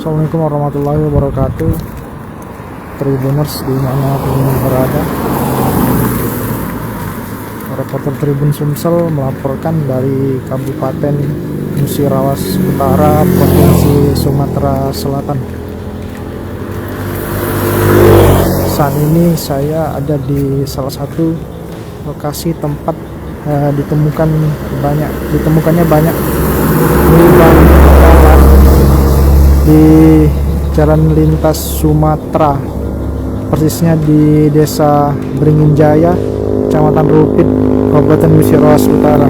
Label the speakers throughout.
Speaker 1: Assalamualaikum warahmatullahi wabarakatuh. Tribuners dimanapun berada, reporter Tribun Sumsel melaporkan dari Kabupaten Musirawas Utara, Provinsi Sumatera Selatan. Saat ini saya ada di salah satu lokasi tempat ditemukannya banyak lubang jalan di jalan lintas Sumatera, persisnya di Desa Beringin Jaya, Kecamatan Rupit, Kabupaten Musirawas Utara.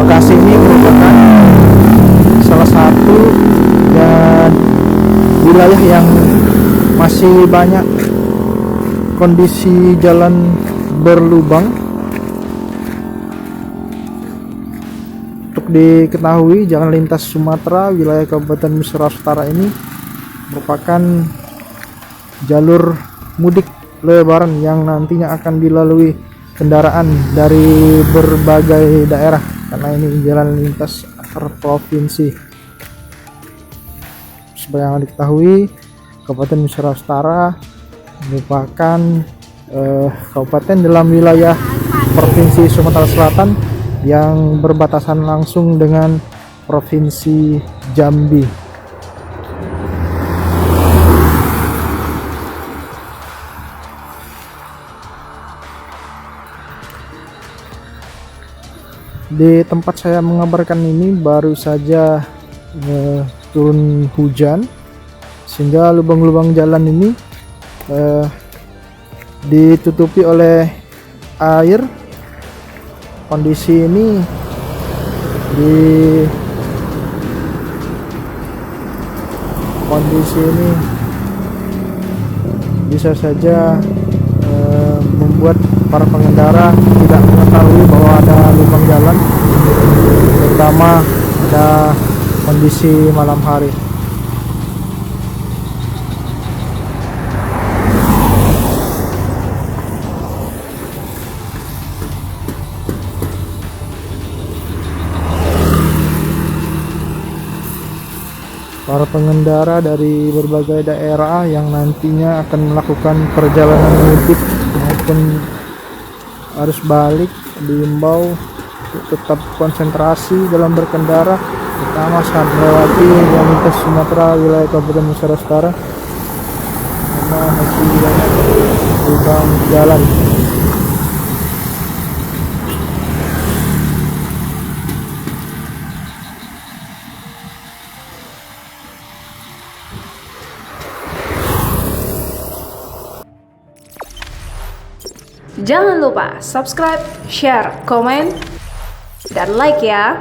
Speaker 1: Lokasi ini merupakan salah satu wilayah yang masih banyak kondisi jalan berlubang. Untuk diketahui, jalan lintas Sumatera wilayah Kabupaten Musirawas Utara ini merupakan jalur mudik lebaran yang nantinya akan dilalui kendaraan dari berbagai daerah, karena ini jalan lintas antar provinsi. Seperti yang diketahui, Kabupaten Musirawas Utara merupakan kabupaten dalam wilayah Provinsi Sumatera Selatan yang berbatasan langsung dengan Provinsi Jambi. Di tempat saya mengabarkan ini baru saja turun hujan, sehingga lubang-lubang jalan ini ditutupi oleh air. Kondisi ini bisa saja membuat para pengendara tidak mengetahui bahwa ada lubang jalan, terutama pada kondisi malam hari. Para pengendara dari berbagai daerah yang nantinya akan melakukan perjalanan mudik maupun arus balik diimbau untuk tetap konsentrasi dalam berkendara, terutama saat melewati jalan lintas Sumatera wilayah Kabupaten Musirawas Utara, karena masih banyak lubang jalan.
Speaker 2: Jangan lupa subscribe, share, komen, dan like ya.